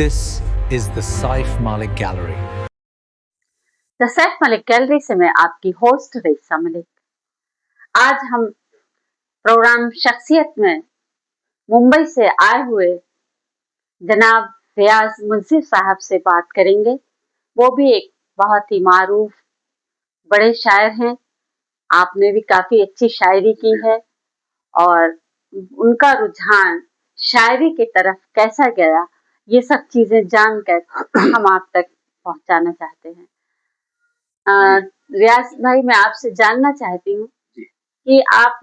This is the Saif Malik Gallery. The Saif Malik gallery से मैं आपकी होस्ट रेसा मलिक। आज हम प्रोग्राम शख्सियत में मुंबई से आए हुए जनाब रियाज मुंशी साहब से बात करेंगे। वो भी एक बहुत ही मारूफ बड़े शायर हैं। आपने भी काफी अच्छी शायरी की है और उनका रुझान शायरी की तरफ कैसा गया, ये सब चीजें जानकर हम आप तक पहुंचाना चाहते हैं। रियाज भाई, मैं आपसे जानना चाहती हूँ कि आप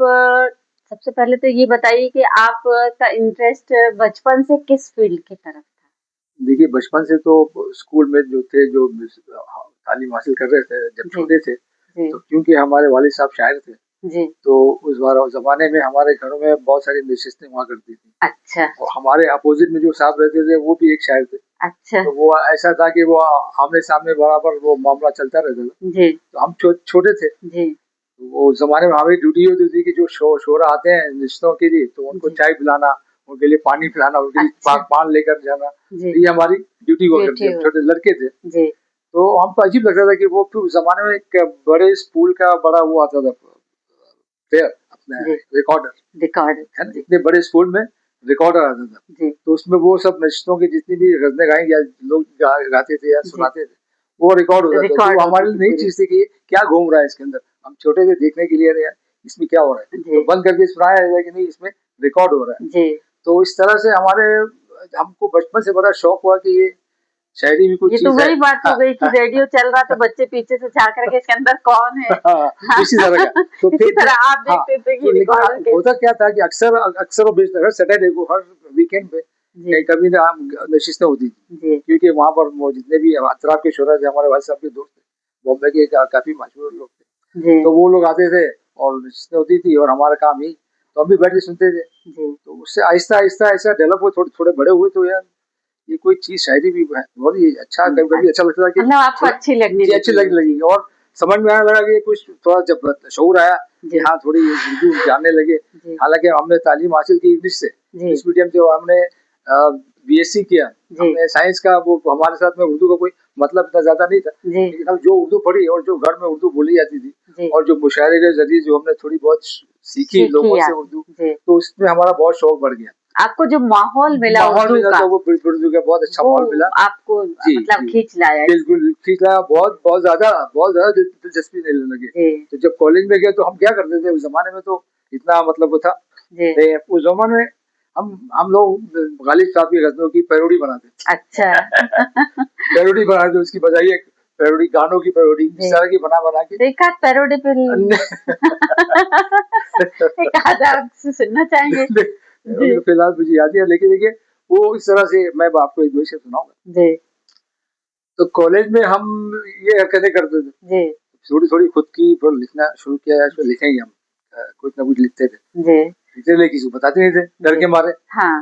सबसे पहले तो ये बताइए कि आपका इंटरेस्ट बचपन से किस फील्ड की तरफ था? देखिए, बचपन से तो स्कूल में जो तालीम हासिल कर रहे थे जब छोटे थे, तो क्योंकि हमारे वालिद साहब शायर थे जी, तो उस बार जमाने में हमारे घरों में बहुत सारी नशिस्तें हुआ करती थी। अच्छा। और हमारे अपोजिट में जो साहब रहते थे वो भी एक शायर थे। अच्छा। तो वो ऐसा था कि वो आमने सामने बराबर वो मामला चलता रहता था जी। तो हम छोटे थे जी। वो जमाने में हमारी ड्यूटी होती थी कि जो शोरा आते हैं रिश्तों के लिए तो उनको चाय पिलाना, उनके लिए पानी पिलाना, उनके लिए पान लेकर जाना, ये हमारी ड्यूटी हुआ करती थी। छोटे लड़के थे जी। तो हमको अजीब लगता था कि वो फिर जमाने में एक बड़े स्कूल का बड़ा वो आता था अपने रिकॉर्डर है ना, इतने बड़े स्कूल में रिकॉर्डर आता था तो उसमें वो सब नशिस्तों की जितनी भी गज़लें गाएंगे या लोग गाते थे या सुनाते थे वो रिकॉर्ड होता था। तो हमारे लिए नई चीज थी कि क्या घूम रहा है इसके अंदर। हम छोटे थे देखने के लिए यार इसमें क्या हो रहा है, तो बंद करके सुनाया जाता कि नहीं इसमें रिकॉर्ड हो रहा है। तो इस तरह से हमको बचपन से बड़ा शौक हुआ कि ये शायरी भी कुछ ये तो वही बात हो गई कि रेडियो चल रहा तो बच्चे पीछे से झांक रहे इसके अंदर कौन है। इसी तरह का तो इसी तरह आप देखते थे कि रिकॉर्ड होता क्या था कि अक्सर सैटरडे को हर वीकेंड पे कभी नशिस्तें होती थी क्योंकि वहाँ पर वो जितने भी अतराफ के शोरा थे हमारे भाई साहब के दोस्त थे, बॉम्बे के काफी मशहूर लोग थे तो वो लोग आते थे और नशिस्तें होती थी और हमारा काम ही तो हम भी बैठ के सुनते थे। तो उससे आहिस्ता आहिस्ता ऐसा डेवलप हुए, थोड़े थोड़े बड़े हुए तो यार ये कोई चीज शायरी भी बहुत ही अच्छा, कभी अच्छा लगता था कि आपको अच्छी लगने लगी और समझ में आने लगा कि कुछ थोड़ा जब शऊर आया कि हाँ थोड़ी उर्दू जानने लगे। हालांकि हमने तालीम हासिल की इंग्लिश से, इंग्लिश मीडियम से, हमने बीएससी किया, हमने साइंस का, वो हमारे साथ में उर्दू का कोई मतलब इतना ज्यादा नहीं था लेकिन हम जो उर्दू पढ़ी और जो घर में उर्दू बोली जाती थी और जो मुशायरे के जरिए जो हमने थोड़ी बहुत सीखी लोगों से उर्दू, तो उसमें हमारा बहुत शौक बढ़ गया। आपको जो माहौल मिला उर्दू का, वो उर्दू का बहुत अच्छा माहौल मिला, आपको मतलब खींच लाया। बिल्कुल खींच लाया, बहुत ज्यादा दिलचस्पी लेने लगे। तो जब कॉलेज में गए तो हम क्या करते थे उस जमाने में, तो इतना मतलब वो था उस जमाने में हम लोग गालिब साहब की गजलों की पैरोडी बनाते। अच्छा। पैरोडी बनाते, उसकी बजाय एक पैरोडी, गानों की पैरोडी इस तरह की बना के देखा पैरोडी पे सुनना चाहेंगे। फिलहाल मुझे याद है लेकिन देखिए वो इस तरह से मैं आपको एक दो शेर सुनाऊंगा। तो कॉलेज में हम ये हरकतें करते थे, थोड़ी थोड़ी खुद की पर लिखना शुरू किया, इसमें लिखेंगे हम, कुछ ना कुछ लिखते थे लेकिन किसी को बताते नहीं थे डर के मारे।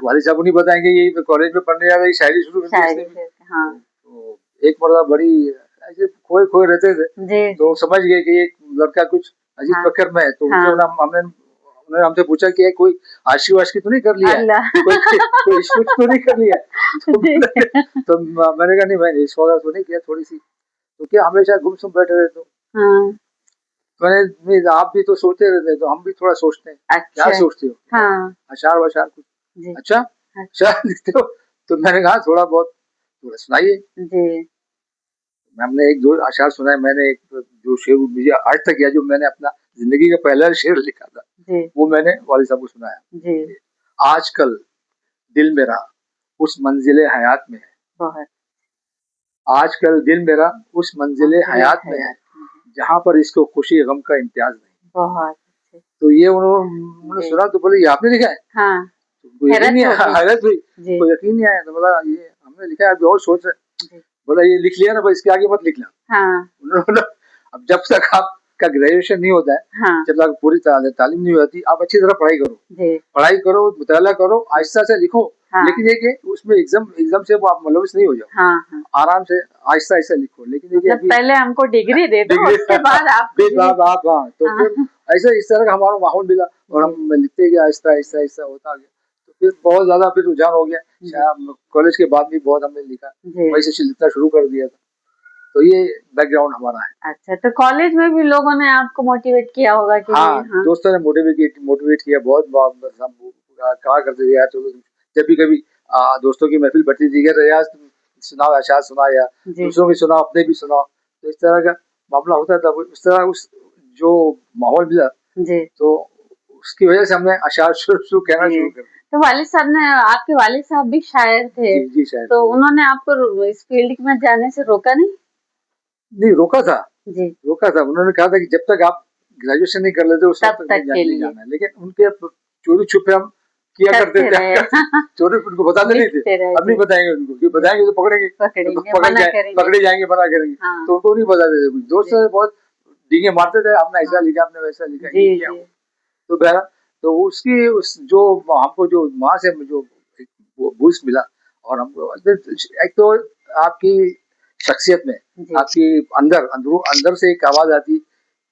वालिद साहब नहीं बताएंगे ये कॉलेज में पढ़ने जा रहे शायरी शुरू कर दी। तो एक मरतबा बड़ी ऐसे खोए रहते थे तो समझ गए कि एक लड़का कुछ अजीब फकर में है, तो उन्होंने हमसे पूछा कि कोई आशी वाशी तो नहीं कर लिया, कोई इश्क तो नहीं कर लिया। तो मैंने कहा नहीं मैंने इश्क वगैरह तो नहीं किया, थोड़ी सी तो क्या हमेशा गुमसुम बैठे रहते हो। मैंने आप भी तो सोचते रहते तो हम भी थोड़ा सोचते हैं। अच्छा। क्या सोचते हो? अशार वशार कुछ? अच्छा अशार लिखते हो? तो मैंने कहा थोड़ा बहुत थोड़ा सुनाइए। हमने एक दो अशार सुनाए। मैंने एक जो शेर मुझे आज तक याद, जो मैंने अपना जिंदगी का पहला शेर लिखा था वो मैंने वालिद साहब को सुनाया। आजकल दिल मेरा उस मंजिले हयात में है, आजकल दिल मेरा उस मंजिले हयात में है जहाँ पर इसको खुशी गम का इम्तियाज नहीं। तो ये उन्होंने सुना तो बोले ये आपने लिखा है? हैरत हुई, कोई यकीन नहीं आया। तो बोला ये हमने लिखा है, अभी और सोच रहे। बोला ये लिख लिया ना, बस इसके आगे मत लिखना। अब जब तक आपका ग्रेजुएशन नहीं होता है, जब तक पूरी तालीम नहीं होती, आप अच्छी तरह पढ़ाई करो, मुताला करो, आहिस्ता से लिखो। लेकिन ये उसमें एकदम से वो आप मुलविस नहीं हो जाओ, आराम से आहिस्ता आहिस्ता लिखो। लेकिन मतलब पहले हमको डिग्री दे दो, उसके बाद आप तो फिर ऐसा इस तरह का हमारा माहौल मिला और हम लिखते गए, आहिस्ता आहिस्ता आहिस्ता होता गया। तो फिर बहुत ज्यादा फिर रुझान हो गया। कॉलेज के बाद भी बहुत हमने लिखा, वहीं से लिखना शुरू कर दिया था। तो ये बैकग्राउंड हमारा है। अच्छा, तो कॉलेज में भी लोगों ने आपको मोटिवेट किया होगा कि हाँ, दोस्तों ने मोटिवेट किया बहुत। कहा करते थे यार चलो, जब भी कभी दोस्तों की महफिल बढ़ती थी, रियाज सुनाओ, अशार सुना, या दूसरों की सुनाओ, अपने भी सुनाओ, तो इस तरह का मामला होता था। उस तरह उस जो माहौल मिला तो उसकी वजह से हमने अशार शुरू कहना शुरू कर। तो वालिद साहब ने, आपके वालिद साहब भी शायर थे। जी शायर। तो उन्होंने आपको इस फील्ड में जाने से रोका नहीं? नहीं, रोका था जी, रोका था। उन्होंने कहा था कि जब तक आप ग्रेजुएशन नहीं कर लेते उस तब तक नहीं जाना है। लेकिन उनके चोरी छुपे हम किया करते थे। चोरी उनको बताते नहीं थे। अब नहीं बताएंगे उनको, क्योंकि बताएंगे तो पकड़े जाएंगे, मना करेंगे। तो उनको नहीं बताते थे। दोस्त बहुत डींगे मारते थे, आपने ऐसा लिखा, आपने वैसा लिखा। तो बहरा तो उसकी जो हमको जो वहां से जो वो बूस्ट मिला, और हमको एक तो आपकी शख्सियत में, आपकी अंदर से एक आवाज आती,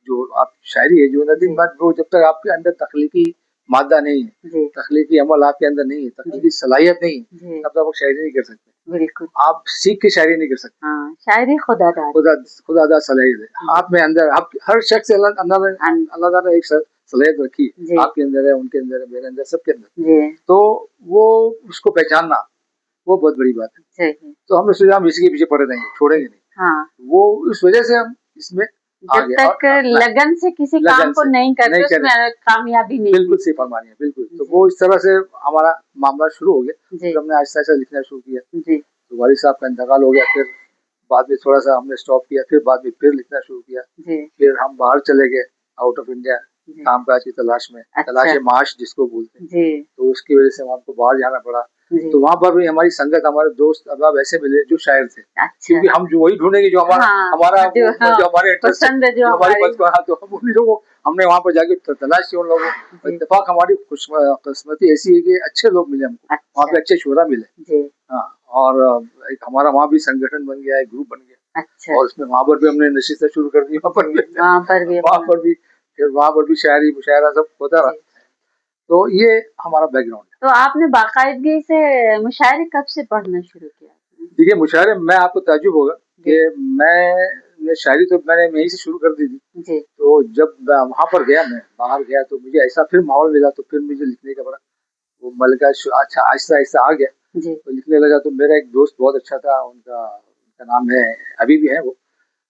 जो आप शायरी है जो नदीम बात, वो जब तक आपके अंदर तख्लीकी मादा नहीं है, तख्लीकी अमल आपके अंदर नहीं है, तख्लीकी सलाहियत नहीं है, तब तक आप शायरी नहीं कर सकते। बिल्कुल, आप सीख के शायरी नहीं कर सकते। शायरी खुदादा सलाहियत है आप में, अंदर आप हर शख्स अल्लाह ने एक सलाहियत रखी, आपके अंदर है, उनके अंदर है, मेरे अंदर, सबके अंदर। तो वो उसको पहचानना वो बहुत बड़ी बात है। तो हमने सोचा हम इसी के पीछे पड़े रहेंगे, छोड़ेंगे नहीं। वो इस वजह से हम इसमें जब तक लगन से किसी काम को नहीं करते उसमें कामयाबी नहीं। बिल्कुल सही फरमानी है, बिल्कुल। तो वो इस तरह से हमारा मामला शुरू हो गया। फिर हमने आहिस्ता आहिस्ता लिखना शुरू किया। तो वालिद साहब का इंतकाल हो गया, फिर बाद में थोड़ा सा हमने स्टॉप किया, फिर बाद में फिर लिखना शुरू किया। फिर हम बाहर चले गए, आउट ऑफ इंडिया, काम काज की तलाश में। तलाश माश जिसको बोलते हैं। तो उसकी वजह से हमको बाहर जाना पड़ा। तो वहाँ पर भी हमारी संगत, हमारे दोस्त अब ऐसे मिले जो शायर थे। क्योंकि हम जो वही ढूंढेंगे जो हमारे पसंद है, जो हमारी तो हम उन्हीं लोगों हमने वहाँ पर जाके तलाश की उन लोगों को। इत्तेफाक हमारी खुशकिस्मती ऐसी है कि अच्छे लोग मिले हमको, वहाँ पे अच्छे शुरा मिले। हाँ, और एक हमारा वहाँ भी संगठन बन गया, एक ग्रुप बन गया। और उसमें वहाँ पर भी हमने नशीता शुरू कर दी। वहाँ पर भी शायरी मुशायरा सब होता रहा। तो ये हमारा बैकग्राउंड है। तो आपने बाकायदगी से मुशायरे कब से पढ़ना शुरू किया? देखिए, मुशायरे मैं आपको ताज्जुब होगा कि मैं शायरी तो मैंने यहीं से शुरू कर दी थी। तो जब वहाँ पर गया, मैं बाहर गया, तो मुझे ऐसा फिर माहौल मिला, तो फिर मुझे लिखने का बड़ा वो मलका अच्छा आहिस्ता आहिस्ता आ गया। तो लिखने लगा। तो मेरा एक दोस्त बहुत अच्छा था, उनका नाम है, अभी भी है, वो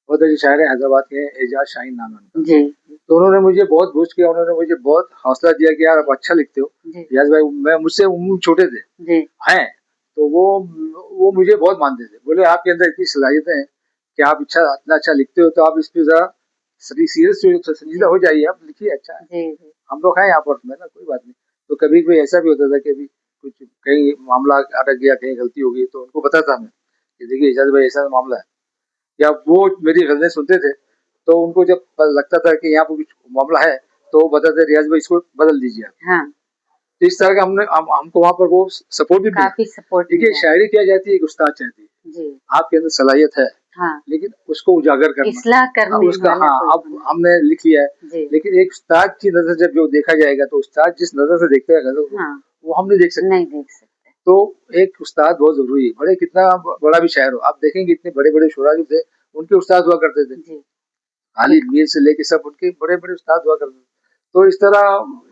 बहुत अच्छे शायर है, हैदराबाद के, एजाज शाहीन नाम है उनका। तो उन्होंने मुझे बहुत बूस्ट किया, उन्होंने मुझे बहुत हौसला दिया कि यार आप अच्छा लिखते हो रियाज भाई। मैं मुझसे उम्र छोटे थे हैं, तो वो मुझे बहुत मानते थे। बोले आपके अंदर इतनी सलाहियतें हैं कि आप इतना अच्छा लिखते हो, तो आप इस पे जरा सीरियस संजीदा हो जाइए, आप लिखिए, अच्छा है। हम लोग हैं यहाँ पर, मैं ना कोई बात नहीं। तो कभी कभी ऐसा भी होता था कि अभी कुछ कहीं मामला अटक गया, कहीं गलती हो गई, तो उनको बताता मैं कि देखिए एजाज भाई ऐसा मामला है, या वो मेरी गज़लें सुनते थे। तो उनको जब लगता था कि यहाँ पर कुछ मामला है, तो वो बताते रियाज भाई इसको बदल दीजिए। तो इस तरह का हमको वहाँ पर वो सपोर्ट भी काफी सपोर्ट। देखिए, शायरी क्या जाती है, एक उस्ताद चाहती है, आपके अंदर सलाहियत है, लेकिन उसको उजागर करना, इस्लाह करने उसका। अब हमने लिख लिया है, लेकिन एक उस्ताद की नजर जब जो देखा जाएगा, तो उस्ताद जिस नजर से देखता है गजल को, वो हम नहीं देख सकते। तो एक उस्ताद बहुत जरूरी है, भले कितना बड़ा भी शायर हो। आप देखेंगे इतने बड़े बड़े शुरा जो थे, उनके उस्ताद हुआ करते थे। खालिद मीर से लेके सब उनके बड़े बड़े उस्ताद हुआ करते थे। तो इस तरह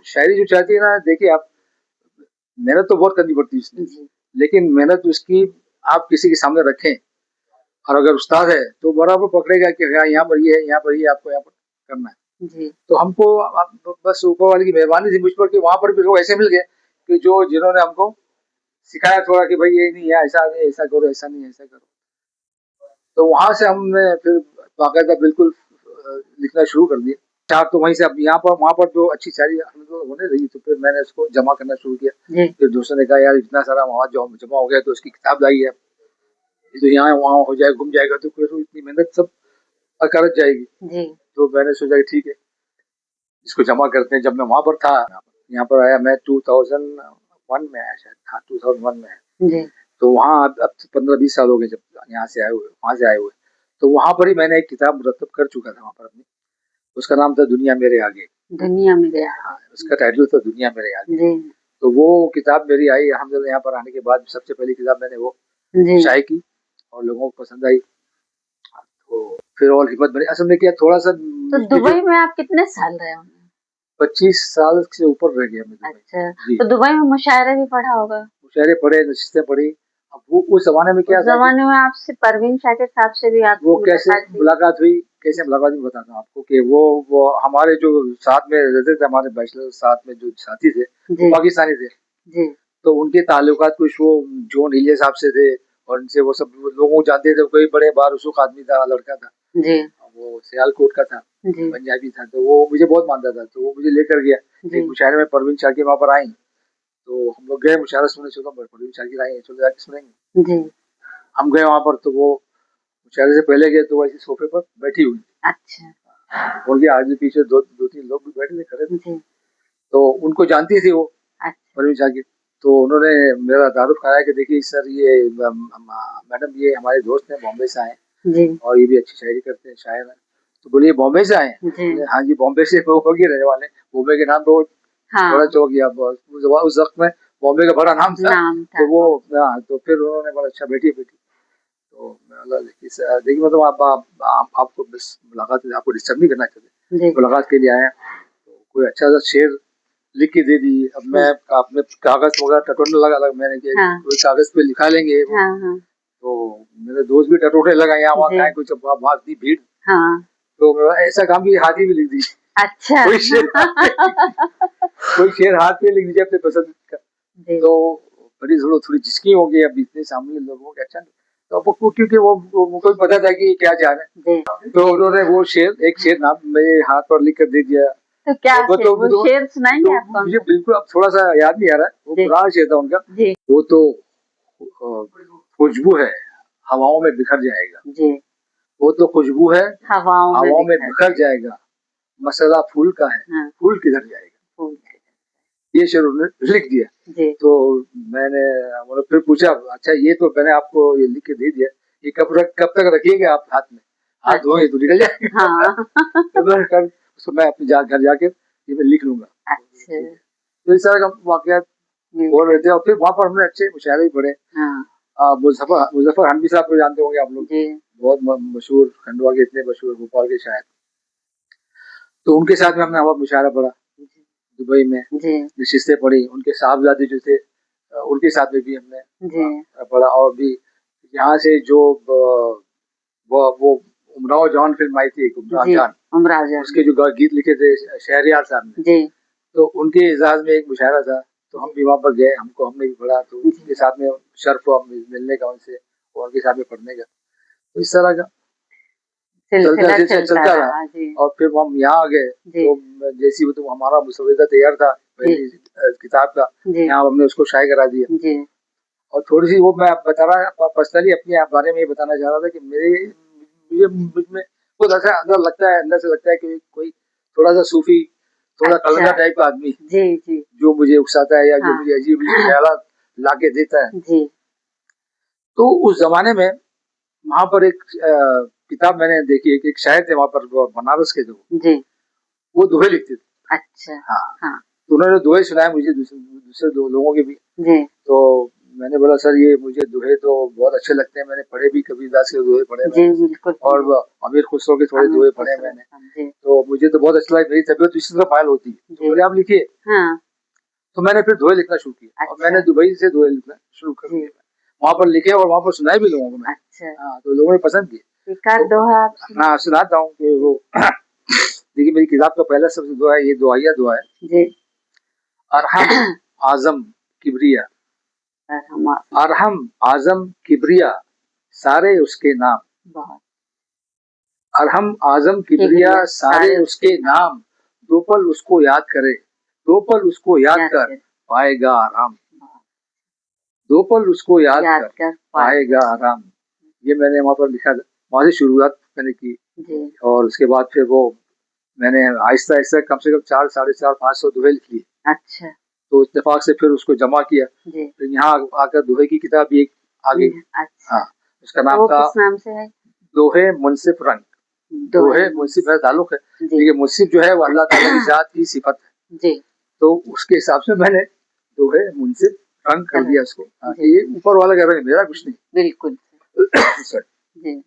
शायरी जो चाहती है ना, देखिए आप, मेहनत तो बहुत करनी पड़ती है इसमें, लेकिन मेहनत उसकी आप किसी के सामने रखें, और अगर उस्ताद है तो बराबर पकड़ेगा कि यहाँ पर ये है, यहाँ पर ये आपको यहाँ पर करना है। तो हमको बस ऊपर वाले की मेहरबानी थी मुझ पर कि वहां पर भी लोग ऐसे मिल गए कि जिन्होंने हमको सिखाया थोड़ा कि भाई ये नहीं है, ऐसा नहीं, ऐसा करो, ऐसा नहीं, ऐसा करो। तो वहां से हमने फिर बाकायदा बिल्कुल लिखना शुरू कर दिया। तो वहीं से अब यहाँ पर वहाँ पर जो अच्छी शायरी होने लगी, तो फिर मैंने उसको जमा करना शुरू किया। फिर दोस्तों ने कहा यार इतना सारा मवाद जमा हो गया, तो उसकी किताब लाई है, तो यहाँ वहाँ हो जाए, घूम जाएगा, तो फिर इतनी मेहनत सब अकारत जाएगी। तो मैंने सोचा कि ठीक है, इसको जमा करते हैं। जब मैं वहां पर था, यहाँ पर आया मैं 2001 में आया, शायद हाँ 2001 में आया। तो वहाँ अब 15-20 साल हो गए जब यहाँ से आए हुए, वहां से आए हुए। तो वहां पर ही मैंने एक किताब मुरतब कर चुका था वहां पर अपनी। उसका नाम था दुनिया मेरे आगे। दुनिया मेरे आगे। हाँ, उसका टाइटल था दुनिया मेरे आगे। तो वो किताब मेरी आई अल्हम्दुलिल्लाह। यहाँ पर आने के बाद सबसे पहली किताब मैंने वो शाये की और लोगों को पसंद आई, तो फिर और हिम्मत बनी। असल में क्या थोड़ा सा तो दुबई में आप कितने साल रहे होंगे? 25 साल से ऊपर रह गया मैं। अच्छा, तो दुबई में मुशायरे भी पढ़ा होगा? मुशायरे पढ़े, नशिस्तें पढ़ी। अब वो उस जमाने में क्या था, जमाने में आपसे परवीन शाकिर साहब से भी आपकी वो कैसे मुलाकात हुई, कैसे मुलाकात हुई बताता हूँ आपको कि वो हमारे जो साथ में रहते थे, हमारे बैचलर साथ में जो साथी थे वो पाकिस्तानी थे जी। तो उनके ताल्लुकात कुछ वो जोन हिलिया साहब से थे और उनसे वो सब लोगों को जानते थे। कोई बड़े बारूसुख आदमी था, लड़का था जी, वो सियालकोट का था, पंजाबी था, तो वो मुझे बहुत मानता था। तो वो मुझे लेकर गया एक मुशायरे में। परवीन शाकिर वहाँ पर आई तो हम लोग गए मुशायरा सुनने। चलो परवीन शाकिर आई, चलो जाके सुनेंगे जी। हम गए वहाँ पर, तो वो मुशायरे से पहले गए तो वो ऐसे सोफे पर बैठी हुई। अच्छा। उनके आगे पीछे दो तीन लोग भी बैठे थे, खड़े थे, तो उनको जानती थी वो परवीन शाकिर। तो उन्होंने मेरा तारुफ कराया कि देखिए सर ये मैडम ये हमारे दोस्त हैं, बॉम्बे से आए जी, और ये भी अच्छी शायरी करते हैं, शायर हैं। तो बोलिए बॉम्बे से आए? हाँ जी बॉम्बे से होगी रहने वाले। बॉम्बे के नाम तो थोड़ा चौक गया उस वक्त में, बॉम्बे का बड़ा नाम था। तो वो तो फिर उन्होंने बोला अच्छा बैठिए बैठिए। तो देखिए मतलब आपको बस मुलाकात, आपको डिस्टर्ब नहीं करना चाहते, मुलाकात के लिए आए हैं, तो कोई अच्छा सा शेर लिख के दे दी। अब मैं अपने कागज वगैरह टटोलने लगा मैंने कि कोई कागज पे लिखा लेंगे। तो मेरे दोस्त भी टटोलने लगा, यहाँ वहाँ खाए कुछ भागती भीड़। तो ऐसा काम भी हाथ ही भी लिख दी। अच्छा। कोई शेर हाथ पे लिख दीजिए अपने पसंद का। तो बड़ी थोड़ी झिझकी हो गई अब इतने सामने लोगों के। अच्छा तो क्योंकि वो पता था कि क्या चाह रहे हैं, तो उन्होंने वो एक शेर नाम मेरे हाथ पर लिख कर दे दिया। तो क्या वो शेर सुनाएंगे आपको? मुझे बिल्कुल अब थोड़ा सा याद नहीं आ रहा है, वो पुराना शेर था उनका। वो तो खुशबू है हवाओं में बिखर जाएगा जी, वो तो खुशबू है हवाओं में बिखर जाएगा, मसला फूल का है फूल किधर जाएगा। ये शेर उन्होंने लिख दिया जी। तो मैंने मतलब फिर पूछा अच्छा ये तो मैंने आपको ये लिख के दे दिया, ये कब तक रखिएगा आप हाथ में? हाथ धोए तो निकल जाएगा। हाँ। तो मैं अपने घर जाके ये मैं लिख लूंगा। अच्छा। तो इस तरह का वाकयात बोल रहे थे। और फिर वहाँ पर हमने अच्छे मुशायरे भी पढ़े। मुजफ्फर हनफी साहब को जानते होंगे आप लोग, बहुत मशहूर, खंडवा के इतने मशहूर, भोपाल के शायर। तो उनके साथ में हमने हवा मुशायरा पढ़ा दुबई में, नशिस्तें पढ़ी। उनके साहबजादे जो थे उनके साथ में भी हमने पढ़ा। और भी यहाँ से जो वो उमराव जान फिल्म आई थी, उमराव जान, उसके जो गीत लिखे थे शहरयार साहब ने, तो उनके एजाज में एक मुशायरा था। तो हम भी वहाँ पर गए, हमने भी पढ़ा। तो उनके साथ में शर्फ हुआ मिलने का उनसे और उनके साथ में पढ़ने का। तो इस तरह का चलता रहा। और फिर हम यहाँ आ गए तो जैसी वो तो हमारा मुसविदा तैयार था पहली किताब का, यहाँ हमने उसको शाये करा दिया। और थोड़ी सी वो मैं बता रहा पर्सनली अपने बारे में ये बताना चाह रहा था कि मुझे में खुद ऐसा अंदर लगता है, अंदर से लगता है कि कोई थोड़ा सा सूफी, थोड़ा कलंगा टाइप का आदमी जो मुझे उकसाता है या जो मुझे अजीब ख्यालात लाके देता है। तो उस जमाने में वहाँ पर एक किताब मैंने देखी, एक शायर थे वहाँ पर बनारस के, जो वो दोहे लिखते थे। अच्छा। हाँ। तो उन्होंने दोहे सुनाए मुझे, दूसरे दो लोगों के भी। तो मैंने बोला सर ये मुझे दोहे तो बहुत अच्छे लगते हैं, मैंने पढ़े भी, कबीरदास के दोहे पढ़े मैंने और अमीर खुसरो के थोड़े दोहे पढ़े मैंने। तो मुझे तो बहुत अच्छा लगा, मेरी तबीयत इसी तरह फाइल होती है। तो बोले आप लिखिए। तो मैंने फिर दोहे लिखना शुरू किया। और मैंने दुबई से दोहे लिखना शुरू कर दिया, वहाँ पर लिखे और वहाँ पर सुनाए भी लोगों को मैं। हाँ, तो लोगों ने पसंद किया। हाँ सुनाता हूँ कि वो देखिए मेरी किताब का पहला शब्द दुआ है, ये दुआया दुआ है। अरहम आजम किबरिया, अरहम आजम किबरिया सारे उसके नाम, अरहम आजम किबरिया सारे उसके नाम, दो पल उसको याद करे, दो पल उसको याद कर पाएगा आराम, दो पल उसको याद कर पाएगा आराम। ये मैंने वहाँ पर लिखा, वहाँ से शुरुआत मैंने की। और उसके बाद फिर वो मैंने आहिस्ता आहिस्ता कम से कम 400-450 दोहे लिख लिए। अच्छा। तो इत्तेफाक से फिर उसको जमा किया। तो यहाँ आकर दोहे की किताब भी एक आ गई। अच्छा। हाँ, उसका नाम था, किस नाम से है? दोहे मुंसिफ रंग। दोहे मुंसिफ है ताल्लुक है, देखिए मुंसिफ जो है वो अल्लाह ताला की जात की सिफत है। तो उसके हिसाब से मैंने जो है मुंसिफ रंग कर दिया उसको। ये ऊपर वाला कर रहे हैं, मेरा कुछ नहीं। बिल्कुल जी।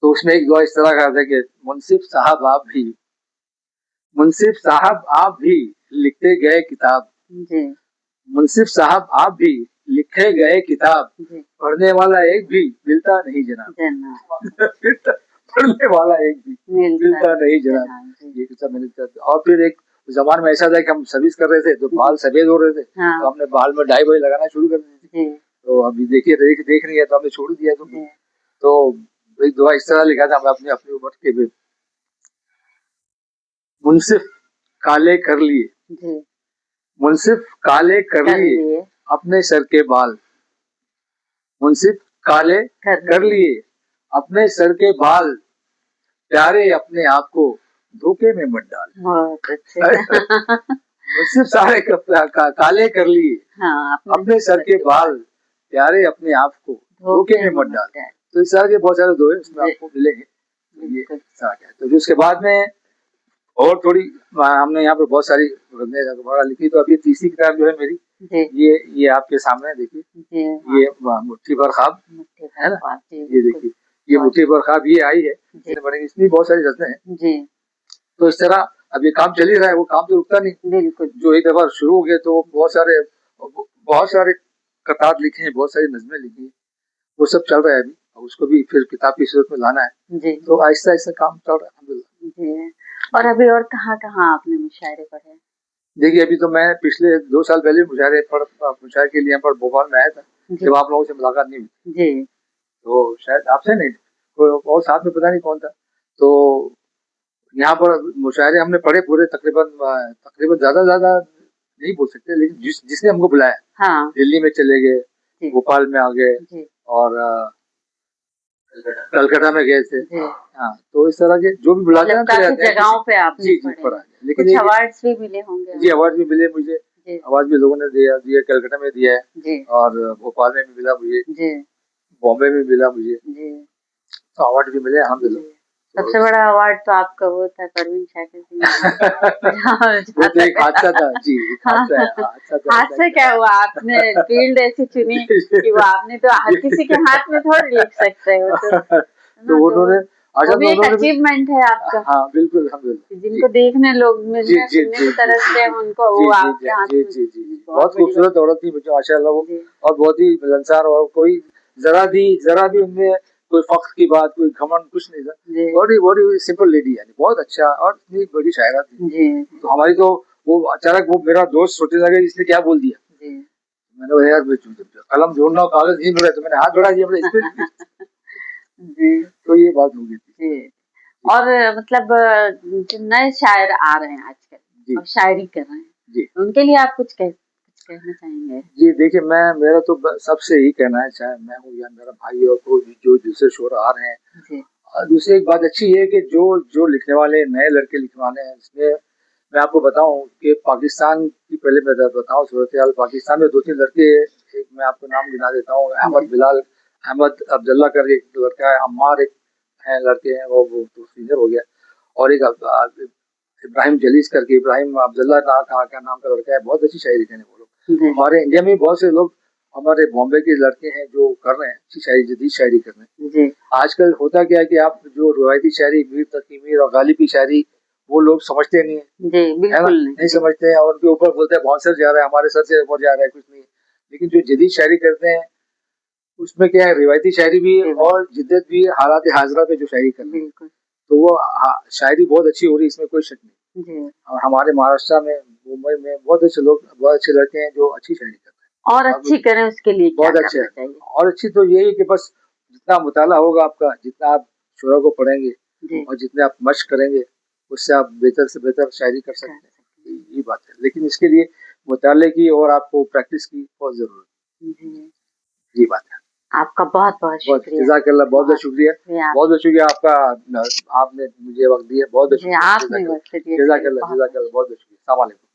तो उसमें एक दुआ इस तरह का था कि मुंसिफ साहब आप भी लिखते गए किताब जी। मुंसिफ साहब आप भी लिखे गए किताब पढ़ने वाला एक भी मिलता नहीं जनाब। पढ़ने वाला एक भी मिलता नहीं जनाब। ये किताब मैंने। और फिर एक जमाने में ऐसा था कि हम सर्विस कर रहे थे तो बाल सफेद हो रहे थे। हाँ। तो हमने बाल में डाई वाई लगाना शुरू कर दी थी। तो अभी देखिए देख रही है तो हमने छोड़ दिया। तो एक दुआ इस तरह लिखा था, हमने अपनी उम्र के भी मुंसिफ काले कर लिए, मुंसिफ काले कर लिए अपने सर के बाल, मुंसिफ काले कर लिए अपने सर के बाल, प्यारे अपने आप को धोखे में मत डाल। मुंसिफ सारे काले कर लिए। हाँ, अपने सर के बाल, प्यारे अपने आप को धोखे में मत डाल। तो इस तरह के बहुत सारे दोहे उसमें आपको मिलेंगे। ये तो उसके बाद में और थोड़ी हमने यहाँ पर बहुत सारी लिखी। तो अभी तीसरी किताब जो है मेरी, ये आपके सामने देखिए, ये मुट्ठी भर ख्वाब है ना। ये देखिए, ये मुट्ठी भर ख्वाब ये आई है, इसमें बहुत सारी रचनाएं हैं। तो इस तरह अब ये काम चल ही रहा है, वो काम तो रुकता नहीं। बिल्कुल। जो एक बार शुरू हो गया तो बहुत सारे कतार लिखे हैं, बहुत सारी नज़में लिखी हैं, वो सब चल रहा है अभी। उसको भी फिर किताब की सूरत में लाना है। तो आहिस्ता आहिस्ता काम चल रहा है अल्हम्दुलिल्लाह। और अभी और कहाँ आपने मुशायरे पढ़े? देखिए, अभी तो मैं पिछले 2 साल पहले मुशायरे के लिए यहाँ पर भोपाल में आया था, जब आप लोगों से मुलाकात नहीं हुई जी। तो शायद आपसे नहीं, कोई और साथ में पता नहीं कौन था। तो यहाँ पर मुशायरे हमने पढ़े पूरे, तकरीबन ज्यादा नहीं बोल सकते, लेकिन जिसने हमको बुलाया। हाँ। दिल्ली में चले गए, भोपाल में आ गए, और कलकत्ता में गए थे। हाँ, तो इस तरह के जो भी बुलाते हैं जगहों पे आपने जी पढ़ा। लेकिन कुछ अवार्ड्स भी मिले होंगे? जी, अवार्ड भी मिले मुझे। अवार्ड भी लोगों ने दिया, कलकत्ता में दिया है, और भोपाल में भी मिला मुझे, बॉम्बे में मिला मुझे, तो अवार्ड भी मिले अल्हम्दुलिल्लाह। सबसे बड़ा अवार्ड तो आपका वो था परवीन शाकिर सिंह। वो तो एक हादसा था जी। हादसा क्या हुआ? आपने फील्ड ऐसी चुनी कि वो आपने तो हर किसी के हाथ में थोड़ी लिख सकते हो। तो उन्होंने एक अचीवमेंट है आपका। हाँ बिल्कुल, अल्हम्दुलिल्लाह। जिनको देखने लोग मिलने सुनने की तरफ से उनको वो आपके हाथ में। बहुत खूबसूरत औरत थी मुझे माशाल्लाह वो, और बहुत ही मिलनसार, और कोई जरा भी उनमें कोई फख्र की बात, कोई घमंड कुछ नहीं था। बड़ी सिंपल लेडी, यानी बहुत अच्छा, और इतनी बड़ी शायरा थी। तो हमारी तो वो अचानक वो मेरा दोस्त सोचने लगा इसने क्या बोल दिया। मैंने बोला यार कलम जोड़ना हो, कागज नहीं मिला, तो मैंने हाथ बढ़ा दिया इस पे। जी, तो ये बात हो गई थी। और मतलब जो नए शायर आ रहे हैं आजकल और शायरी कर रहे हैं, उनके लिए आप कुछ कहना चाहेंगे? जी देखिए, मेरा तो सबसे ही कहना है, चाहे मैं हूँ या मेरा भाई, और कोई जो दूसरे शोर आ रहे हैं। और दूसरी एक बात अच्छी है कि जो लिखने वाले नए लड़के लिखने वाले हैं, इसमें मैं आपको बताऊं कि पाकिस्तान की, पहले मैं बताऊं सूरत हाल। पाकिस्तान में 2-3 लड़के, एक मैं आपको नाम गिना देता हूँ, अहमद अब्दुल्ला कर एक लड़का है, अम्मार एक है लड़के हैं, वो तो सीनियर हो गया, और एक इब्राहिम जलीस करके, इब्राहिम अब्दुल्ला का नाम का लड़का है, बहुत अच्छी शायरी कहने वो लोग। हमारे इंडिया में बहुत से लोग, हमारे बॉम्बे के लड़के हैं जो कर रहे हैं अच्छी शायरी, जदीद शायरी कर रहे हैं। आजकल होता क्या है कि आप जो रवायती शायरी, मीर तकी मीर और गालिब की शायरी, वो लोग समझते नहीं है, नहीं समझते हैं, और उनके ऊपर बोलते हैं बहुत सर जा रहा है, हमारे सर से ऊपर जा रहा है, कुछ नहीं। लेकिन जो जदीद शायरी करते हैं उसमें क्या है, रिवायती शायरी भी है और जिद्दत भी है, हालात हाजरा पे जो शायरी करते हैं, तो वो शायरी बहुत अच्छी हो रही है, इसमें कोई शक नहीं। और हमारे महाराष्ट्र में, मुंबई में बहुत अच्छे लोग, बहुत अच्छे लड़के हैं जो अच्छी शायरी करते हैं। और अच्छी करें उसके लिए बहुत अच्छे है। और अच्छी तो यही है कि बस जितना मुताला होगा आपका, जितना आप शुरा को पढ़ेंगे और जितने आप मश्क करेंगे, उससे आप बेहतर से बेहतर शायरी कर सकते हैं, ये बात है। लेकिन इसके लिए मुताले की और आपको प्रैक्टिस की बहुत जरूरत है, ये बात है। आपका बहुत बहुत शुक्रिया। जज़ाकल्लाह, बहुत बहुत शुक्रिया, बहुत बहुत शुक्रिया आपका, आपने मुझे वक्त दिया, बहुत बहुत शुक्रिया। आपने वक्त दिया, जज़ाकल्लाह, बहुत बहुत शुक्रिया। अस्सलाम वालेकुम।